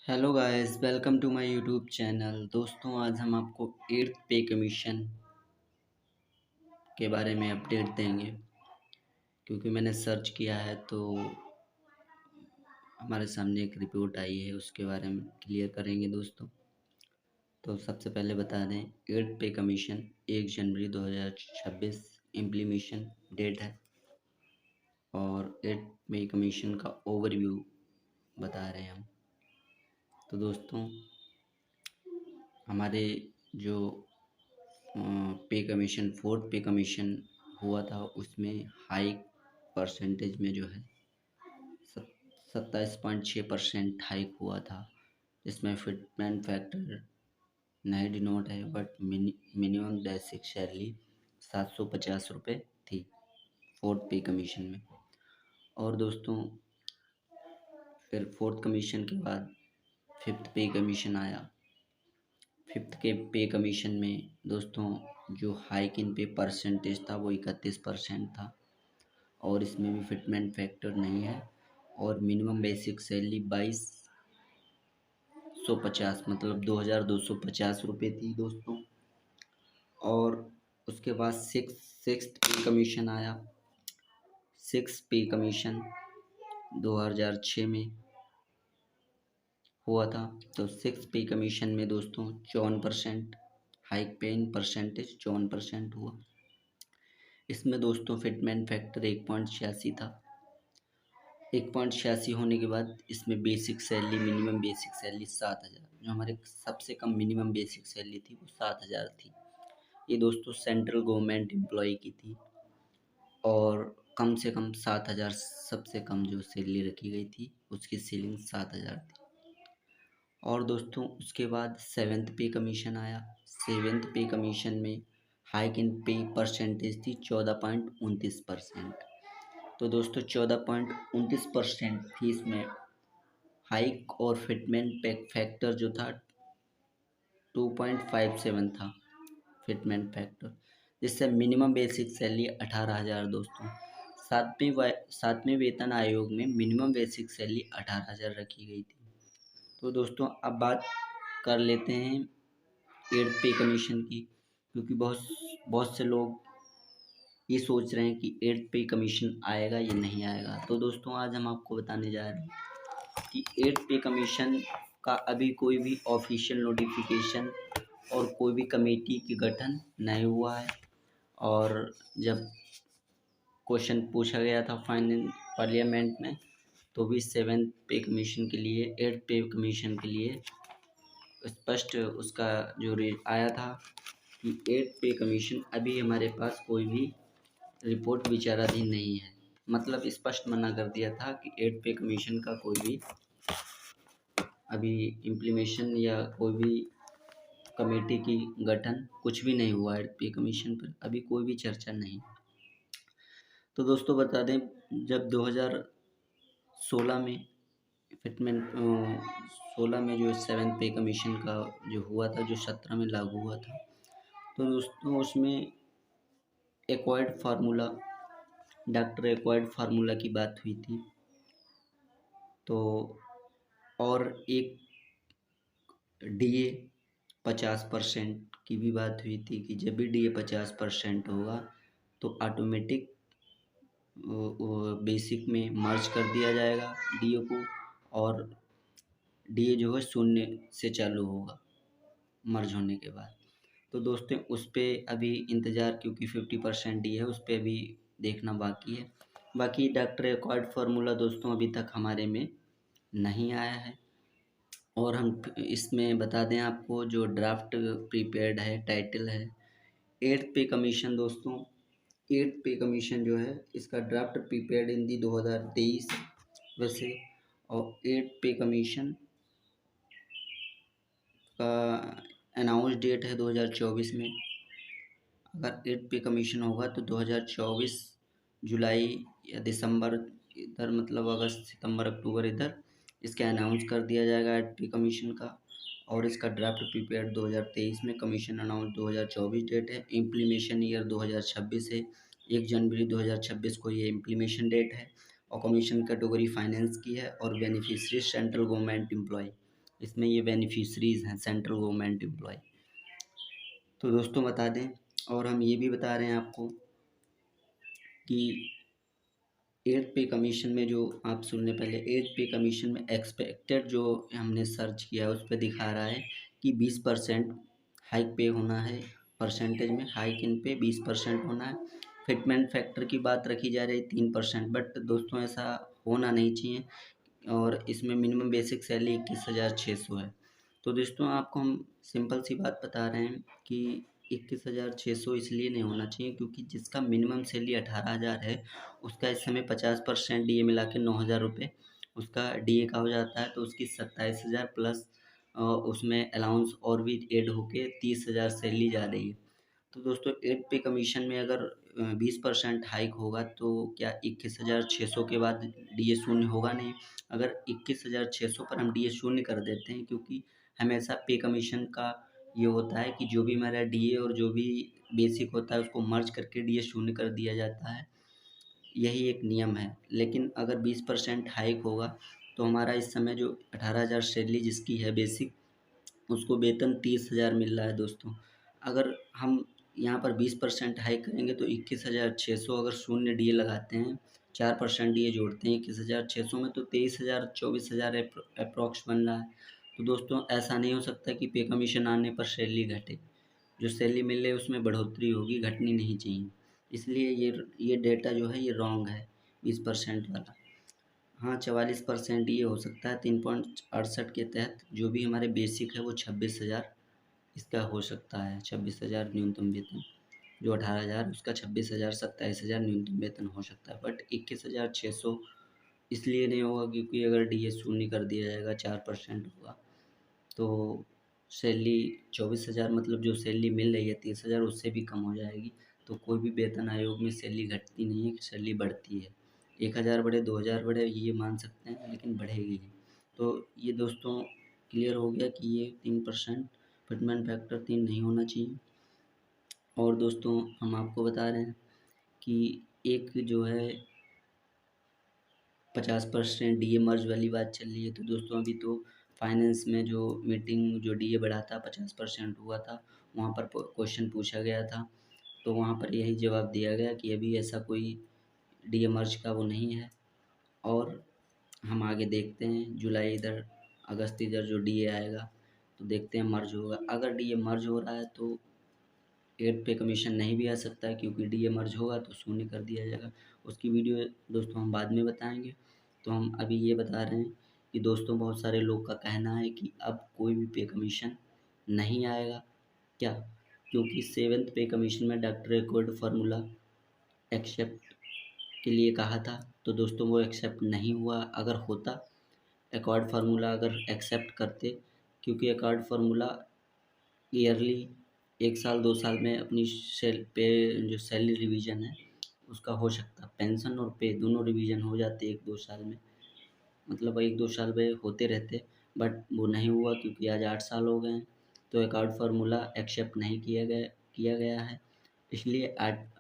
Hello guys, welcome to my YouTube channel. दोस्तों, आज हम आपको 8th पे कमीशन के बारे में अपडेट देंगे, क्योंकि मैंने सर्च किया है तो हमारे सामने एक रिपोर्ट आई है, उसके बारे में क्लियर करेंगे दोस्तों। तो सबसे पहले बता दें, 8th पे कमीशन 1 जनवरी 2026 इम्प्लीमेशन डेट है और 8th पे कमीशन का ओवरव्यू बता रहे हैं हम। तो दोस्तों, हमारे जो पे कमीशन 4th पे कमीशन हुआ था, उसमें हाई परसेंटेज में जो है 27.6% हाइक हुआ था, जिसमें फिटमेंट फैक्टर नहीं डिनोट है, बट मिनिमम बेसिक सैलरी 750 रुपये थी 4th पे कमीशन में। और दोस्तों, फिर 4th कमीशन के बाद 5th पे कमीशन आया। 5th के पे कमीशन में दोस्तों, जो हाइक इन पे परसेंटेज था वो 31% था, और इसमें भी फिटमेंट फैक्टर नहीं है, और मिनिमम बेसिक सैलरी 2250 मतलब 2250 रुपये थी दोस्तों। और उसके बाद सिक्स्थ पे कमीशन आया। 6th पे कमीशन 2006 में हुआ था। तो 6th पे कमीशन में दोस्तों 54% हाइक पे इन परसेंटेज 54% हुआ। इसमें दोस्तों फिटमेंट फैक्टर 1.86 था। 1.86 होने के बाद इसमें basic salary, minimum basic salary 7,000, जो हमारे सबसे कम मिनिमम बेसिक सैलरी थी वो 7,000 थी। ये दोस्तों सेंट्रल गवर्नमेंट एम्प्लॉय की थी, और कम से कम 7,000 सबसे कम जो सैलरी रखी गई थी उसकी सीलिंग 7,000 थी। और दोस्तों, उसके बाद 7th पे कमीशन आया। 7th पे कमीशन में हाइक इन पे परसेंटेज थी 14.29%। तो दोस्तों 14.29% थी इसमें हाइक, और फिटमेंट फैक्टर जो था 2.57 था फिटमेंट फैक्टर, जिससे मिनिमम बेसिक सैलरी 18,000 दोस्तों। सातवें वेतन आयोग में मिनिमम बेसिक सैलरी 18,000 रखी गई थी। तो दोस्तों, अब बात कर लेते हैं 8th पे कमीशन की, क्योंकि बहुत बहुत से लोग ये सोच रहे हैं कि 8th पे कमीशन आएगा या नहीं आएगा। तो दोस्तों, आज हम आपको बताने जा रहे हैं कि 8th पे कमीशन का अभी कोई भी ऑफिशियल नोटिफिकेशन और कोई भी कमेटी की गठन नहीं हुआ है। और जब क्वेश्चन पूछा गया था फाइनल पार्लियामेंट में, तो भी 7th पे कमीशन के लिए, 8th पे कमीशन के लिए स्पष्ट उसका जो आया था कि 8th पे कमीशन अभी हमारे पास कोई भी रिपोर्ट विचाराधीन नहीं है। मतलब स्पष्ट मना कर दिया था कि 8th पे कमीशन का कोई भी अभी इम्प्लीमेशन या कोई भी कमेटी की गठन कुछ भी नहीं हुआ है। 8th पे कमीशन पर अभी कोई भी चर्चा नहीं। तो दोस्तों, बता दें, जब 2016 में फिटमेंट 16 में जो 7th पे कमीशन का जो हुआ था, जो 17 में लागू हुआ था, तो दोस्तों उसमें acquired formula, doctor acquired formula की बात हुई थी। तो और एक डीए 50% की भी बात हुई थी कि जब भी डीए 50% होगा तो ऑटोमेटिक बेसिक में मर्ज कर दिया जाएगा डीए को, और डीए जो है शून्य से चालू होगा मर्ज होने के बाद। तो दोस्तों, उस पर अभी इंतज़ार, क्योंकि 50% डी है, उस पर अभी देखना बाकी है। बाकी डॉक्टर एक्वायर्ड फार्मूला दोस्तों अभी तक हमारे में नहीं आया है। और हम इसमें बता दें आपको, जो ड्राफ्ट प्रिपेयर्ड है, टाइटल है 8th पे कमीशन दोस्तों। 8th पे कमीशन जो है, इसका ड्राफ्ट प्रिपेयर्ड इन दी 2023 वैसे, और 8th पे कमीशन का अनाउंस डेट है 2024 में। अगर 8th पे कमीशन होगा तो 2024 जुलाई या दिसंबर इधर, मतलब अगस्त सितंबर अक्टूबर इधर इसका अनाउंस कर दिया जाएगा 8th पे कमीशन का। और इसका ड्राफ्ट प्रिपेयर 2023 में, कमीशन अनाउंस 2024 डेट है, इम्प्लीमेशन ईयर 2026 है। 1 जनवरी 2026 को ये इम्प्लीमेशन डेट है। और कमीशन कैटेगरी फाइनेंस की है, और बेनिफिशरी सेंट्रल गवर्नमेंट एम्प्लॉय। इसमें ये बेनिफिशरीज हैं सेंट्रल गवर्नमेंट एम्प्लॉय। तो दोस्तों बता दें, और हम ये भी बता रहे हैं आपको कि 8th पे कमीशन में जो आप सुनने पहले 8th पे कमीशन में एक्सपेक्टेड जो हमने सर्च किया है उस पर दिखा रहा है कि 20% हाइक पे होना है, परसेंटेज में हाइक इन पे 20% होना है। फिटमेंट फैक्टर की बात रखी जा रही है 3%, बट दोस्तों ऐसा होना नहीं चाहिए। और इसमें मिनिमम बेसिक सैलरी 21,600 है। तो दोस्तों आपको हम सिंपल सी बात बता रहे हैं कि 21,600 इसलिए नहीं होना चाहिए क्योंकि जिसका मिनिमम सैलरी 18,000 है उसका इस समय 50% डीए मिला के 9,000 रुपये उसका डीए का हो जाता है। तो उसकी 27,000 प्लस उसमें अलाउंस और भी ऐड होके 30,000 सैलरी जा रही है। तो दोस्तों 8 पे कमीशन में अगर 20% हाइक होगा तो क्या 21,600 के बाद डीए शून्य होगा? नहीं। अगर 21,600 पर हम डीए शून्य कर देते हैं, क्योंकि हमेशा पे कमीशन का ये होता है कि जो भी हमारा डीए और जो भी बेसिक होता है उसको मर्ज करके डीए शून्य कर दिया जाता है, यही एक नियम है। लेकिन अगर 20% हाइक होगा तो हमारा इस समय जो 18,000 सैलरी जिसकी है बेसिक, उसको वेतन 30,000 मिल रहा है दोस्तों। अगर हम यहाँ पर 20% हाइक करेंगे तो 21,600 अगर शून्य डीए लगाते हैं, 4% डीए जोड़ते हैं 21,600 में, तो 23,000 24,000 अप्रॉक्स बन रहा है। तो दोस्तों ऐसा नहीं हो सकता कि पे कमीशन आने पर सैलरी घटे। जो सैलरी मिल रही है उसमें बढ़ोतरी होगी, घटनी नहीं चाहिए। इसलिए ये डेटा जो है ये रॉन्ग है 20% वाला। हाँ, 44% ये हो सकता है 3.68 के तहत जो भी हमारे बेसिक है वो 26,000 इसका हो सकता है। 26,000 न्यूनतम वेतन, जो 18,000 उसका 26,000 27,000 न्यूनतम वेतन हो सकता है। बट 21,600 इसलिए नहीं होगा क्योंकि अगर डीए शून्य कर दिया जाएगा, 4% होगा तो सैलरी 24,000 मतलब जो सैलरी मिल रही है 30,000 उससे भी कम हो जाएगी। तो कोई भी वेतन आयोग में सैलरी घटती नहीं है, सैलरी बढ़ती है। 1,000 बढ़े 2,000 बढ़े ये मान सकते हैं, लेकिन बढ़ेगी ही। तो ये दोस्तों क्लियर हो गया कि ये 3% फिटमेंट फैक्टर 3 नहीं होना चाहिए। और दोस्तों हम आपको बता रहे हैं कि एक जो है 50% डीए मर्ज वाली बात चल रही है। तो दोस्तों अभी तो फाइनेंस में जो मीटिंग जो डीए बढ़ा था 50% हुआ था, वहाँ पर क्वेश्चन पूछा गया था। तो वहाँ पर यही जवाब दिया गया कि अभी ऐसा कोई डीए मर्ज का वो नहीं है। और हम आगे देखते हैं जुलाई इधर अगस्त इधर जो डीए आएगा तो देखते हैं मर्ज होगा। अगर डीए मर्ज हो रहा है तो 8 पे कमीशन नहीं भी आ सकता है, क्योंकि डीए मर्ज होगा तो शून्य कर दिया जाएगा। उसकी वीडियो दोस्तों हम बाद में बताएंगे। तो हम अभी ये बता रहे हैं कि दोस्तों बहुत सारे लोग का कहना है कि अब कोई भी पे कमीशन नहीं आएगा। क्या? क्योंकि 7th पे कमीशन में डॉक्टर एकॉर्ड फार्मूला एक्सेप्ट के लिए कहा था, तो दोस्तों वो एक्सेप्ट नहीं हुआ। अगर होता एकॉर्ड फार्मूला अगर एक्सेप्ट करते, क्योंकि एकॉर्ड फार्मूला ईयरली 1 साल 2 साल में अपनी पे जो सैलरी रिवीजन है उसका हो सकता, पेंशन और पे दोनों रिवीजन हो जाते 1-2 साल में, मतलब 1-2 साल में होते रहते। बट वो नहीं हुआ क्योंकि आज 8 साल हो गए हैं। तो एकॉर्ड फार्मूला एक्सेप्ट नहीं किया गया है। इसलिए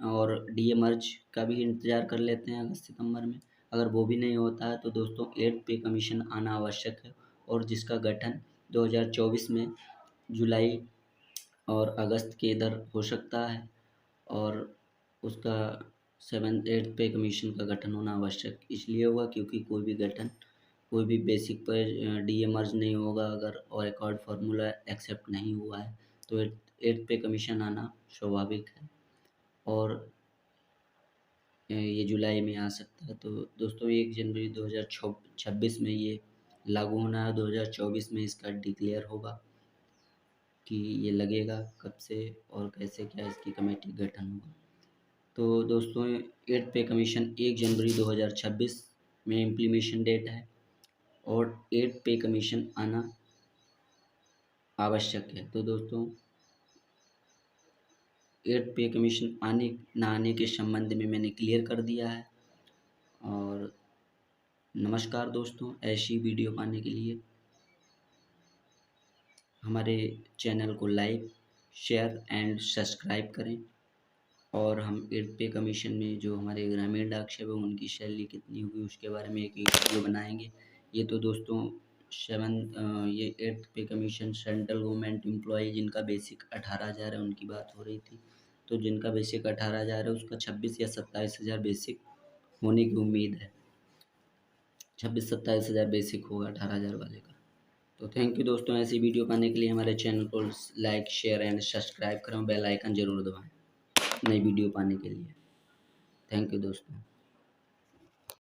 और डीए मर्ज का भी इंतज़ार कर लेते हैं अगस्त सितंबर में। अगर वो भी नहीं होता है तो दोस्तों 8th पे कमीशन आना आवश्यक है, और जिसका गठन 2024 में जुलाई और अगस्त के इधर हो सकता है। और उसका 7th 8th पे कमीशन का गठन होना आवश्यक इसलिए होगा क्योंकि कोई भी बेसिक पर डीए मर्ज नहीं होगा अगर, और एकॉर्ड फार्मूला एक्सेप्ट नहीं हुआ है तो 8th पे कमीशन आना स्वाभाविक है। और ये जुलाई में आ सकता है। तो दोस्तों 1 जनवरी 2026 में ये लागू होना है, 2024 में इसका डिक्लेयर होगा कि ये लगेगा कब से और कैसे क्या इसकी कमेटी गठन होगा। तो दोस्तों 8th पे कमीशन 1 जनवरी 2026 में इम्प्लीमेशन डेट है, और 8th पे कमीशन आना आवश्यक है। तो दोस्तों 8th पे कमीशन आने ना आने के संबंध में मैंने क्लियर कर दिया है। और नमस्कार दोस्तों, ऐसी वीडियो पाने के लिए हमारे चैनल को लाइक शेयर एंड सब्सक्राइब करें। और हम 8th पे कमीशन में जो हमारे ग्रामीण डाक सेवक उनकी सैलरी कितनी होगी उसके बारे में एक वीडियो बनाएंगे। ये तो दोस्तों ये 8th पे कमीशन सेंट्रल गवर्नमेंट एम्प्लॉय जिनका बेसिक 18,000 है उनकी बात हो रही थी। तो जिनका बेसिक 18,000 है उसका 26 या 27,000 बेसिक होने की उम्मीद है। 26-27,000 बेसिक होगा 18,000 वाले का। तो थैंक यू दोस्तों, ऐसी वीडियो पाने के लिए हमारे चैनल को लाइक शेयर एंड सब्सक्राइब करें, बेल आइकन ज़रूर दबाएं नई वीडियो पाने के लिए। थैंक यू दोस्तों।